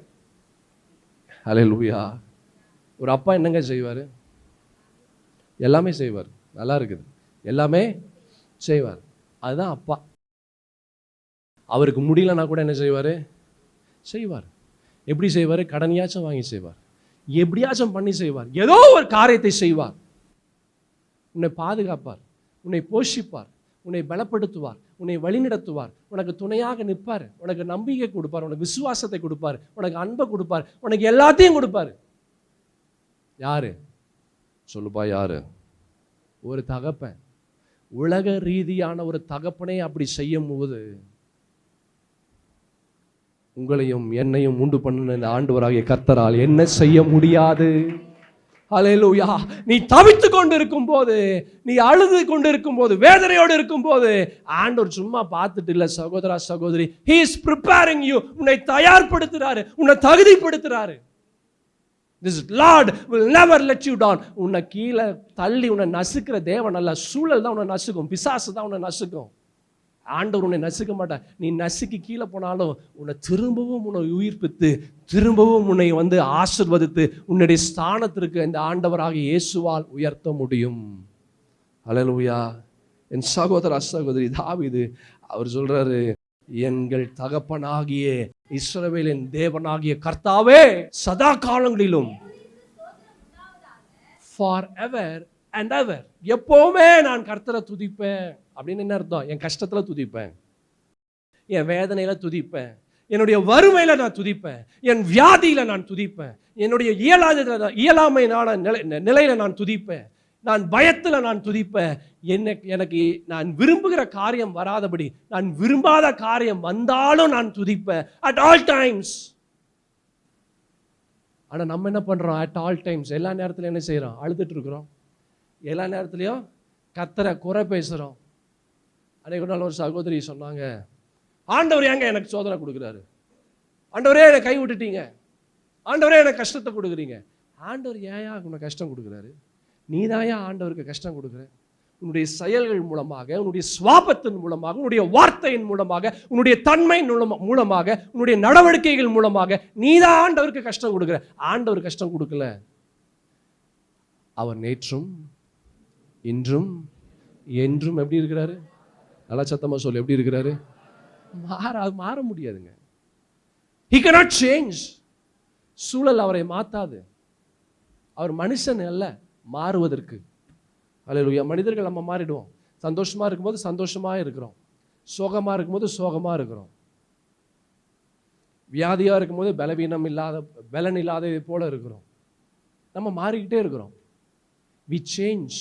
அல்லேலூயா. ஒரு அப்பா என்னங்க செய்வார்? எல்லாமே செய்வார். நல்லா இருக்குது, எல்லாமே செய்வார். அதுதான் அப்பா. அவருக்கு முடியலன்னா கூட என்ன செய்வார்? செய்வார். எப்படி செய்வார்? கடனையாச்சும் வாங்கி செய்வார், எப்படியாச்சும் பண்ணி செய்வார், ஏதோ ஒரு காரியத்தை செய்வார். உன்னை பாதுகாப்பார், உன்னை போஷிப்பார், உன்னை பலப்படுத்துவார், உன்னை வழிநடத்துவார், உனக்கு துணையாக நிற்பார், உனக்கு நம்பிக்கை கொடுப்பார், உனக்கு விசுவாசத்தை கொடுப்பார், உனக்கு அன்பை கொடுப்பார், உனக்கு எல்லாத்தையும் கொடுப்பார். யாரு சொல்லுப்பா? யாரு? ஒரு தகப்பன். உலக ரீதியான ஒரு தகப்பனே அப்படி செய்யும் போது உங்களையும் என்னையும் உண்டு பண்ணின ஆண்டவராகிய கர்த்தரால் என்ன செய்ய முடியாது? அல்லேலூயா. நீ தவித்து கொண்டு இருக்கும் போது, நீ அழுது கொண்டு இருக்கும் போது, வேதனையோடு இருக்கும் போது, ஆண்டவர் சும்மா பார்த்துட்டு இல்ல சகோதரா சகோதரி. He is preparing you. உன்னை தயார்படுத்துறாரு, உன்னை தகுதிப்படுத்துறாரு. This Lord will never let you down. உன்னை கீழே தள்ளி உன்னை நசுக்கிற தேவன் அல்ல, சூழல் தான் உன்னை நசுக்கும், பிசாசு தான் உன்னை நசுக்கும். ஆண்டவர் உன்னை நசுக்க மாட்டார். நீ நசுக்கி கீழே போனாலும் உன்னை திரும்பவும் உன்னை உயிர்ப்பித்து, திரும்பவும் உன்னை வந்து ஆசீர்வதித்து உன்னுடைய ஸ்தானத்திற்கு இந்த ஆண்டவராக இயேசுவால் உயர்த்த முடியும். அல்லேலூயா. என் சகோதர சகோதரி தாவீது அவர் சொல்றாரு, எங்கள் தகப்பனாகிய இஸ்ரவேலின் தேவனாகிய கர்த்தாவே சதா காலங்களிலும், forever and ever, எப்பவுமே நான் கர்த்தரை துதிப்பேன். அப்படின்னு என்ன அர்த்தம்? என் கஷ்டத்துல துதிப்பேன், என் வேதனையில துதிப்பேன், என்னுடைய வறுமையில நான் துதிப்பேன், என் வியாதியில நான் துதிப்பேன், என்னுடைய இயலாமையினால நிலையில நான் துதிப்பேன், நான் பயத்துல நான் துதிப்பேன். எனக்கு நான் விரும்புகிற காரியம் வராதபடி, நான் விரும்பாத காரியம் வந்தாலும் நான் துதிப்பேன் at all times. ஆனா நம்ம என்ன பண்றோம்? at all times எல்லா நேரத்திலும் என்ன செய்யறோம்? அழுதுட்டு இருக்கிறோம். எல்லா நேரத்திலையும் கர்த்தரை குறை பேசுறோம். அன்னைக்கு நாள் ஒரு சகோதரி சொன்னாங்க, ஆண்டவர் ஏங்க எனக்கு சோதனை கொடுக்குறாரு, ஆண்டவரே என்னை கை விட்டுட்டீங்க, ஆண்டவரே எனக்கு கஷ்டத்தை கொடுக்குறீங்க. ஆண்டவர் ஏன் உனக்கு கஷ்டம் கொடுக்குறாரு? நீதாயா ஆண்டவருக்கு கஷ்டம் கொடுக்குற. உன்னுடைய செயல்கள் மூலமாக, உன்னுடைய சுவாபத்தின் மூலமாக, உன்னுடைய வார்த்தையின் மூலமாக, உன்னுடைய தன்மையின் மூலமாக, உன்னுடைய நடவடிக்கைகள் மூலமாக நீதான் ஆண்டவருக்கு கஷ்டம் கொடுக்குற. ஆண்டவர் கஷ்டம் கொடுக்கல. அவர் நேற்றும் இன்றும் என்றும் எப்படி இருக்கிறாரு? நல்லா சத்தமா சொல்லு, எப்படி இருக்கிறாரு? மாற முடியாதுங்க. He cannot change. சூழல் அவரை மாத்தாது. அவர் மனுஷன் அல்ல மாறுவதற்கு. அல்லேலூயா. மனிதர்கள் நம்ம மாறிடுவோம். சந்தோஷமா இருக்கும்போது சந்தோஷமா இருக்கிறோம், சோகமா இருக்கும்போது சோகமா இருக்கிறோம், வியாதியா இருக்கும்போது பலன் இல்லாததை போல இருக்கிறோம். நம்ம மாறிக்கிட்டே இருக்கிறோம். we change.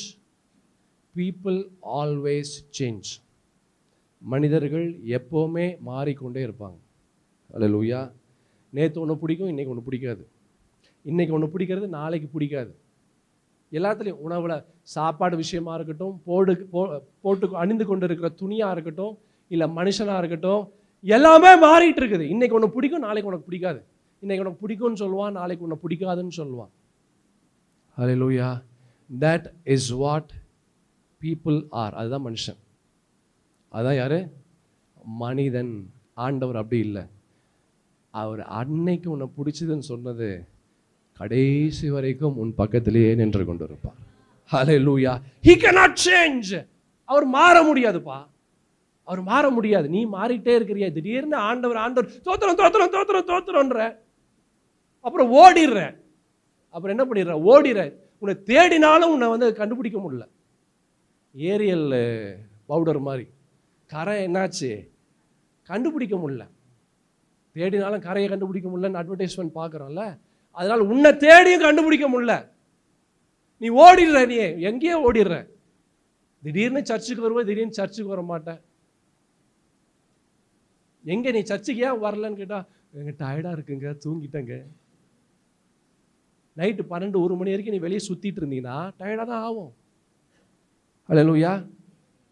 people always change. மனிதர்கள் எப்போவுமே மாறிக்கொண்டே இருப்பாங்க. அல்லேலூயா. நேற்று ஒன்று பிடிக்கும், இன்னைக்கு ஒன்று பிடிக்காது. இன்னைக்கு ஒன்று பிடிக்கிறது நாளைக்கு பிடிக்காது. எல்லாத்துலேயும், உணவில் சாப்பாடு விஷயமா இருக்கட்டும், போட்டு அணிந்து கொண்டு இருக்கிற துணியாக இருக்கட்டும், இல்லை மனுஷனாக இருக்கட்டும், எல்லாமே மாறிட்டு இருக்குது. இன்னைக்கு ஒன்று பிடிக்கும், நாளைக்கு உனக்கு பிடிக்காது. இன்னைக்கு உனக்கு பிடிக்கும்னு சொல்லுவான், நாளைக்கு உனக்கு பிடிக்காதுன்னு சொல்லுவான். ஹல்லேலூயா. that is what people are. அதுதான் மனுஷன். அதுதான் யாரு? மனிதன். ஆண்டவர் அப்படி இல்லை. அவர் அன்னைக்கு உன்னை பிடிச்சதுன்னு சொன்னது கடைசி வரைக்கும் உன் பக்கத்திலேயே நின்று கொண்டு இருப்பார். ஹல்லேலூயா. he cannot change. அவர் மாற முடியாதுப்பா. அவர் மாற முடியாது. நீ மாறிட்டே இருக்கிறியா? திடீர்னு ஆண்டவர் தோத்துறன்ற, அப்புறம் ஓடிடுற. அப்புறம் என்ன பண்ணிடுற? ஓடிடுற. உன்னை தேடினாலும் உன்னை கண்டுபிடிக்க முடியல. ஏரியல் பவுடர் மாதிரி கரை என்னாச்சு? கண்டுபிடிக்க முடியல. தேடினாலும் கரையை கண்டுபிடிக்க முடியலன்னு அட்வர்டைஸ்மெண்ட் பார்க்குறோம்ல. அதனால உன்னை தேடியும் கண்டுபிடிக்க முடியல. நீ ஓடிடுற. நீ எங்கேயோ ஓடிடுற. திடீர்னு சர்ச்சுக்கு வருவ, திடீர்னு சர்ச்சுக்கு வர மாட்டேன். எங்க நீ சர்ச்சுக்கு ஏன் வரலன்னு கேட்டா, எங்க டயர்டா இருக்குங்க, தூங்கிட்டேங்க. நைட்டு 12-1 மணி வரைக்கும் நீ வெளியே சுத்திட்டு இருந்தீங்கன்னா டயர்டா தான் ஆகும். அல்லேலூயா.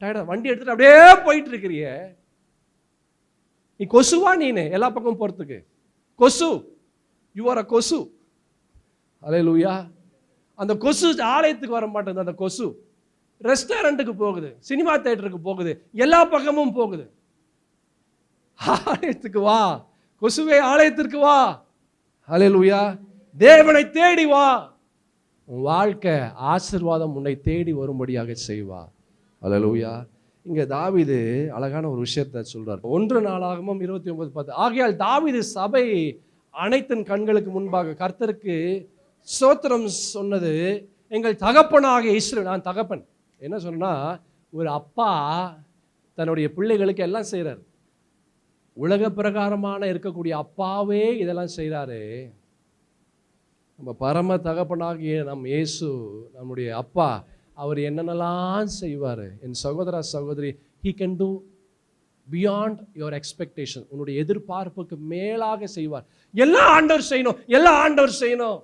டயர்டா வண்டி எடுத்துட்டு அப்படியே போயிட்டு இருக்கிறிய. நீ கொசுவா? நீனு எல்லா பக்கம் போறதுக்கு கொசு. யூ ஆர் அ கொசு. அல்லேலூயா. அந்த கொசு ஆலயத்துக்கு வர மாட்டேங்குது. அந்த கொசு ரெஸ்டாரண்ட்டுக்கு போகுது, சினிமா தியேட்டருக்கு போகுது, எல்லா பக்கமும் போகுது. ஆலயத்துக்கு வா கொசுவே, ஆலயத்திற்கு வா. அல்லேலூயா. தேவனை தேடி வா. உன் வாழ்க்கை ஆசீர்வாதம் உன்னை தேடி வரும்படியாக செய்வா. அல்லேலூயா. இங்க தாவீது அழகான ஒரு விஷயத்தை சொல்றார். 1 நாளாகமம் 29:10. ஆகையால் தாவீது சபை அனைத்தின் கண்களுக்கு முன்பாக கர்த்தருக்கு ஸ்தோத்திரம் சொன்னது, எங்கள் தகப்பனாக இஸ்ரவேல். நான் தகப்பன் என்ன சொன்னா, ஒரு அப்பா தன்னுடைய பிள்ளைகளுக்கு எல்லாம் செய்கிறார். உலக பிரகாரமான இருக்கக்கூடிய அப்பாவே இதெல்லாம் செய்கிறாரு. நம்ம பரம தகப்பனாகிய நம் இயேசு, நம்முடைய அப்பா, அவர் என்னென்னலாம் செய்வார். என் சகோதர சகோதரி, he can do beyond your expectation. உன்னுடைய எதிர்பார்ப்புக்கு மேலாக செய்வார். எல்லாம் ஆண்டவர் செய்யணும், எல்லாம் ஆண்டவர் செய்யணும்.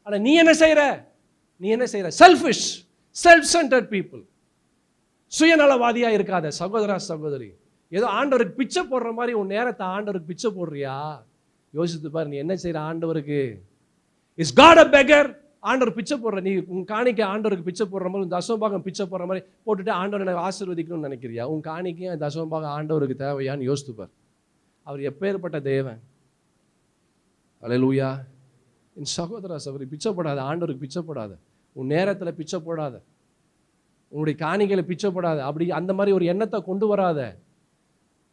ஆனால் நீ என்ன செய்கிற? நீ என்ன செய்கிற? Selfish, self centred people. சுயநலவாதியாக இருக்காத சகோதரா சகோதரி. ஏதோ ஆண்டவருக்கு பிச்சை போடுற மாதிரி உன் நேரத்தை ஆண்டவருக்கு பிச்சை போடுறியா? யோசித்து பாரு, நீ என்ன செய்கிற ஆண்டவருக்கு? Is got a beggar? ஆண்டவர் பிச்சை போடுற, நீ உன் காணிக்கை ஆண்டவருக்கு பிச்சை போடுற மாதிரி, உன் தசமபாகம் பிச்சை போடுற மாதிரி போட்டுட்டு ஆண்டவர் எனக்கு ஆசீர்வதிக்கணும்னு நினைக்கிறியா? உன் காணிக்கையும் தசமபாகம் ஆண்டவருக்கு தேவையான்னு யோசித்துப்பார். அவர் எப்பேற்பட்ட தேவன். அல்லேலூயா. என் சகோதர சகோதரி, பிச்சை போடாத, ஆண்டவருக்கு பிச்சை போடாத. உன் நேரத்தில் பிச்சை போடாத, உன்னுடைய காணிக்கையில் பிச்சை போடாத. அப்படி அந்த மாதிரி ஒரு எண்ணத்தை கொண்டு வராத.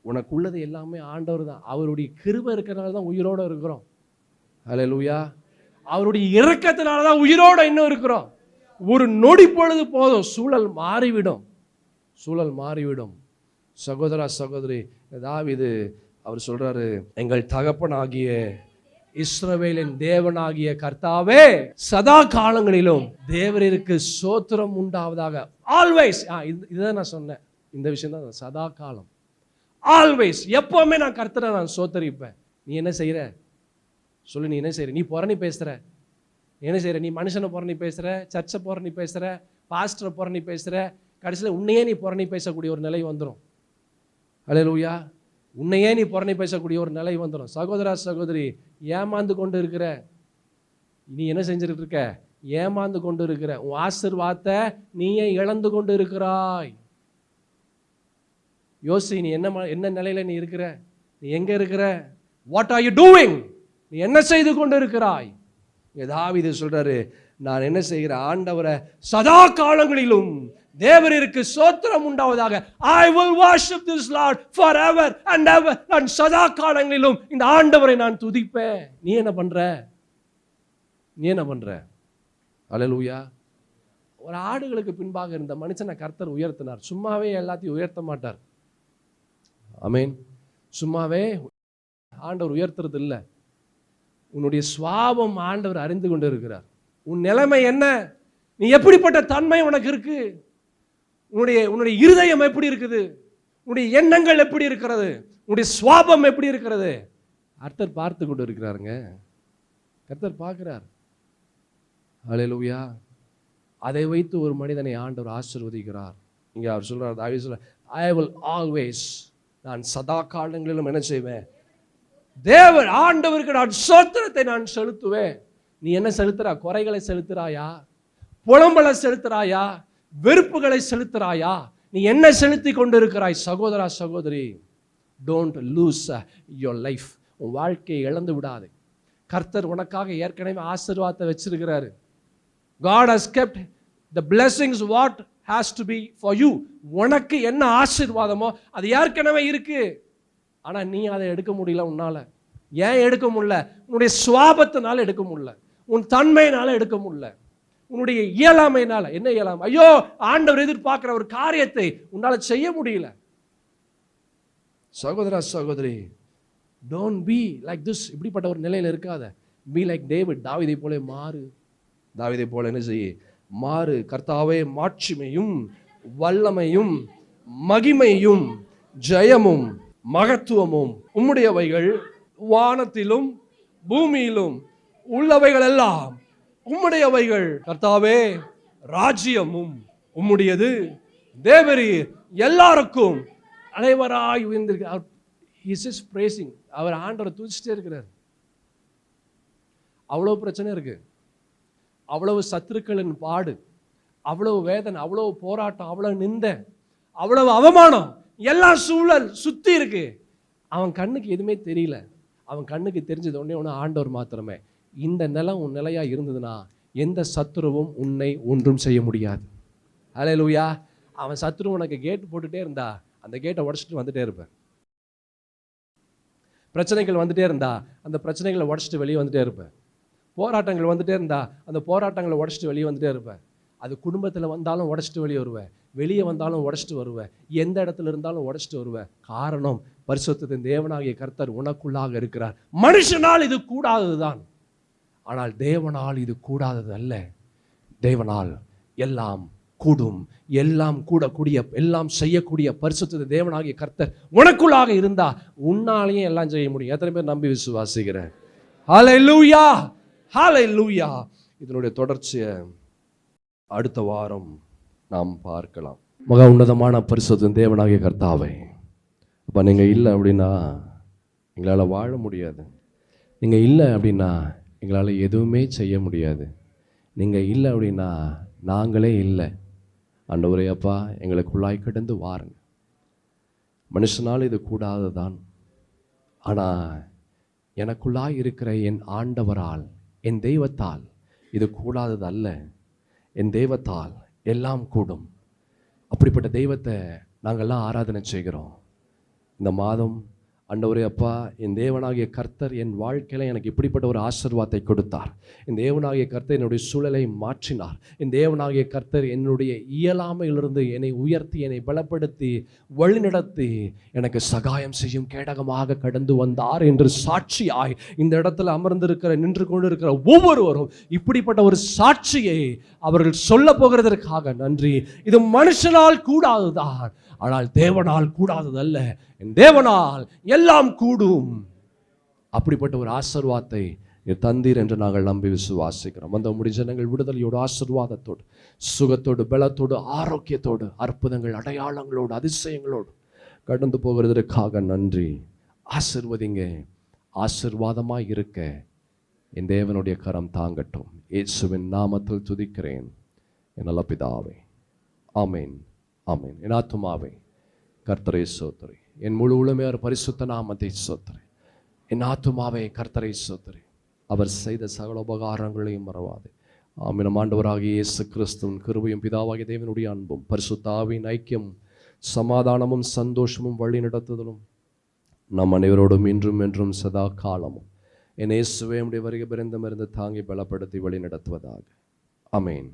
உனக்குள்ளது எல்லாமே ஆண்டவர் தான். அவருடைய கிருபை இருக்கிறனால தான் உயிரோடு இருக்கிறோம். அல்லேலூயா. அவருடைய இரக்கத்தினால தான் உயிரோடு இன்னும் இருக்கிறோம். ஒரு நொடி பொழுது போதும், சூழல் மாறிவிடும், சூழல் மாறிவிடும். சகோதரா சகோதரி, தாவீது அவர் சொல்றாரு, எங்கள் தகப்பனாகிய இஸ்ரவேலின் தேவனாகிய கர்த்தாவே சதா காலங்களிலும் தேவருக்கு ஸ்தோத்திரம் உண்டாவதாக. ஆல்வேஸ், இதுதான் நான் சொன்னேன், இந்த விஷயம் தான், சதா காலம், ஆல்வேஸ், எப்பவுமே நான் கர்த்தரை நான் ஸ்தோத்தரிப்பேன். நீ என்ன செய்யற சொல்லு, நீ என்ன செய்யற? நீ புறணி பேசுற, என்ன செய்யற? நீ மனுஷனை புறணி பேசுற, சர்ச்சை புறணி பேசுற, பாஸ்டரை புறணி பேசுற, கடைசியில் உன்னையே நீ புறணி பேசக்கூடிய ஒரு நிலை வந்துடும். அல்லேலூயா. உன்னையே நீ புறணி பேசக்கூடிய ஒரு நிலை வந்துடும். சகோதரா சகோதரி, ஏமாந்து கொண்டு இருக்கிற, நீ என்ன செஞ்சுட்டு இருக்க? ஏமாந்து கொண்டு இருக்கிற. உன் ஆசீர்வாதத்தை நீயே இழந்து கொண்டு இருக்கிறாய். யோசி, நீ என்ன நிலையில நீ இருக்கிற? நீ எங்க இருக்கிற? What are you doing? நீ என்ன செய்து கொண்டு இருக்கிறாய்? தாவீது சொல்றாரு, நான் என்ன செய்கிறேன்? ஆண்டவரை சதா காலங்களிலும் தேவருக்கு ஸ்தோத்திரம் உண்டாவதாக. I will worship this Lord forever and ever. நான் சதா காலங்களிலும் இந்த ஆண்டவரை நான் துதிப்பேன். நீ என்ன பண்ற? நீ என்ன பண்ற? அல்லேலூயா. ஒரு ஆடுகளுக்கு பின்பாக இருந்த மனுஷனை கர்த்தர் உயர்த்தினார். சும்மாவே எல்லாத்தையும் உயர்த்த மாட்டார். ஆமென். சும்மாவே ஆண்டவர் உயர்த்துறது இல்லை. உன்னுடைய சுவாபம் ஆண்டவர் அறிந்து கொண்டு இருக்கிறார். உன் நிலைமை என்ன? நீ எப்படிப்பட்ட தன்மை உனக்கு இருக்கு? உன்னுடைய இருதயம் எப்படி இருக்குது? உன்னுடைய எண்ணங்கள் எப்படி இருக்கிறது? உன்னுடைய சுவாபம் எப்படி இருக்கிறது? கர்த்தர் பார்த்து கொண்டு இருக்கிறாருங்க. கர்த்தர் பார்க்கிறார். அல்லேலூயா. அதை வைத்து ஒரு மனிதனை ஆண்டவர் ஆசீர்வதிக்கிறார். இங்கே அவர் சொல்றார், தாவீது சொல்றார், I will always, நான் சதா காலங்களிலும் என்ன செய்வேன்? தேவன் ஆண்டவருக்கு நான் ஸ்தோத்திரத்தை நான் செலுத்துவேன். நீ என்ன செலுத்துறா? குறைகளை செலுத்துறாயா? புலம்பலை செலுத்துறாயா? வெறுப்புகளை செலுத்துறாயா? நீ என்ன செலுத்தி கொண்டிருக்கிறாய்? சகோதரா சகோதரி, டோன்ட் லூஸ் யுவர் லைஃப். உன் வாழ்க்கையை இழந்து விடாது. கர்த்தர் உனக்காக ஏற்கனவே ஆசீர்வாதத்தை வச்சிருக்கிறாரு. God has kept the blessings what has to be for you. உனக்கு என்ன ஆசீர்வாதமோ அது ஏற்கனவே இருக்கு. ஆனா நீ அதை எடுக்க முடியல. உன்னால ஏன் எடுக்க முடியல? உன்னுடைய சுவாபத்தினால எடுக்க முடியல, உன் தன்மையினால எடுக்க முடியல, உன்னுடைய இயலாமையினால. என்ன இயலாமை? ஐயோ, ஆண்டவர் எதிர்பார்க்கிற ஒரு காரியத்தை உன்னால செய்ய முடியல. சகோதரா சகோதரி, டோன்ட் பி லைக் திஸ். இப்படிப்பட்ட ஒரு நிலையில இருக்காத. B like David. தாவீதை போல மாறு. தாவீதை போல என்ன செய்ய? மாறு. கர்த்தாவே, மாட்சிமையும் வல்லமையும் மகிமையும் ஜெயமும் மகத்துவமும் உம்முடையவைகள், வானத்திலும் பூமியிலும் உள்ளவைகள் எல்லாம் உம்முடையவைகள். கர்த்தாவே, ராஜ்யமும் உம்முடையது, தேவரீர் எல்லாருக்கும் அனைவராய் உயர்ந்திருக்கிறார். He is just praising. அவர் ஆண்டவரை துதிச்சிட்டே இருக்கிறார். அவ்வளவு பிரச்சனை இருக்கு, அவ்வளவு சத்துருக்களின் பாடு, அவ்வளவு வேதனை, அவ்வளவு போராட்டம், அவ்வளவு நிந்தை, அவ்வளவு அவமானம், எல்லா சூழல் சுத்தி இருக்கு. அவன் கண்ணுக்கு எதுவுமே தெரியல. அவன் கண்ணுக்கு தெரிஞ்சது ஒண்ணு ஆண்டவர் மாத்திரமே. இந்த நிலம் உன் நிலையா இருந்ததுன்னா எந்த சத்துருவும் உன்னை ஒன்றும் செய்ய முடியாது. அல்லேலூயா. அவன் சத்துரு உனக்கு கேட் போட்டுட்டே இருந்தா அந்த கேட்டை உடச்சிட்டு வந்துட்டே இருப்பேன். பிரச்சனைகள் வந்துட்டே இருந்தா அந்த பிரச்சனைகளை உடச்சிட்டு வெளியே வந்துட்டே இருப்பேன். போராட்டங்கள் வந்துட்டே இருந்தா அந்த போராட்டங்களை உடச்சிட்டு வெளியே வந்துட்டே இருப்பேன். அது குடும்பத்தில் வந்தாலும் உடச்சிட்டு வெளியே வருவேன், வெளியே வந்தாலும் உடச்சிட்டு வருவேன், எந்த இடத்துல இருந்தாலும் உடச்சிட்டு வருவேன். காரணம், பரிசுத்தத்தின் தேவனாகிய கர்த்தர் உனக்குள்ளாக இருக்கிறார். மனுஷனால் இது கூடாததுதான், ஆனால் தேவனால் இது கூடாதது அல்ல. தேவனால் எல்லாம் கூடும். எல்லாம் கூடக்கூடிய, எல்லாம் செய்யக்கூடிய பரிசுத்த தேவனாகிய கர்த்தர் உனக்குள்ளாக இருந்தா உன்னாலேயும் எல்லாம் செய்ய முடியும். எத்தனை பேர் நம்பி விசுவாசிக்கிறேன்? ஹல்லேலூயா, ஹல்லேலூயா. இதனுடைய தொடர்ச்சியை அடுத்த வாரம் நாம் பார்க்கலாம். மகா உன்னதமான பரிசுத்த தேவனாகிய கர்த்தாவே, அப்போ நீங்கள் இல்லை அப்படின்னா எங்களால் வாழ முடியாது. நீங்கள் இல்லை அப்படின்னா எங்களால் எதுவுமே செய்ய முடியாது. நீங்கள் இல்லை அப்படின்னா நாங்களே இல்லை. ஆண்டவரே அப்பா, எங்களுக்குள்ளாய் கிடந்து வாருங்க. மனுஷனால் இது கூடாததான், ஆனால் எனக்குள்ளாய் இருக்கிற என் ஆண்டவரால், என் தெய்வத்தால் இது கூடாதது அல்ல. என் தெய்வத்தால் எல்லாம் கூடும். அப்படிப்பட்ட தெய்வத்தை நாங்கள்லாம் ஆராதனை செய்கிறோம். இந்த மாதம் ஆண்டவரே அப்பா, என் தேவனாகிய கர்த்தர் என் வாழ்க்கையில் எனக்கு இப்படிப்பட்ட ஒரு ஆசீர்வாதத்தை கொடுத்தார். என் தேவனாகிய கர்த்தர் என்னுடைய சூழலை மாற்றினார். என் தேவனாகிய கர்த்தர் என்னுடைய இயலாமையிலிருந்து என்னை உயர்த்தி, என்னை பலப்படுத்தி, வழிநடத்தி எனக்கு சகாயம் செய்யும் கேடகமாக கடந்து வந்தார் என்று சாட்சியாய் இந்த இடத்துல அமர்ந்திருக்கிற, நின்று கொண்டிருக்கிற ஒவ்வொருவரும் இப்படிப்பட்ட ஒரு சாட்சியை அவர்கள் சொல்ல போகிறதற்காக நன்றி. இது மனுஷனால் கூடாதுதான், ஆனால் தேவனால் கூடாததல்ல. என் தேவனால் எல்லாம் கூடும். அப்படிப்பட்ட ஒரு ஆசீர்வாதத்தை தந்தீர் என்று நாங்கள் நம்பி விசுவாசிக்கிறோம். அந்த முடிஞ்சனங்கள் விடுதலையோடு, ஆசீர்வாதத்தோடு, சுகத்தோடு, பலத்தோடு, ஆரோக்கியத்தோடு, அற்புதங்கள், அடையாளங்களோடு, அதிசயங்களோடு கடந்து போகிறதற்காக நன்றி. ஆசீர்வதிங்க. ஆசீர்வாதமாய் இருக்க என் தேவனுடைய கரம் தாங்கட்டும். இயேசுவின் நாமத்தில் துதிக்கிறேன் என் நல்ல பிதாவே. ஆமேன், ஆமேன். என் ஆத்துமாவே கர்த்தரை ஸ்தோத்திரி, என் முழு உளமே அவர் பரிசுத்த நாமத்தை ஸ்தோத்திரி. என் ஆத்துமாவே கர்த்தரை ஸ்தோத்திரி, அவர் செய்த சகல உபகாரங்களையும் மறவாதே. ஆமென். நம் ஆண்டவராகிய இயேசு கிறிஸ்துவின் கிருபையும் பிதாவாகிய தேவனுடைய அன்பும் பரிசுத்த ஆவியின் ஐக்கியம், சமாதானமும் சந்தோஷமும் வழி நடத்துதலும் நம் அனைவரோடும் இன்றும் என்றும் சதா காலமும் என் இயேசுவே உம்முடைய வருகை பரிந்தும் இருந்து தாங்கி பலப்படுத்தி வழி நடத்துவதாக. ஆமென்.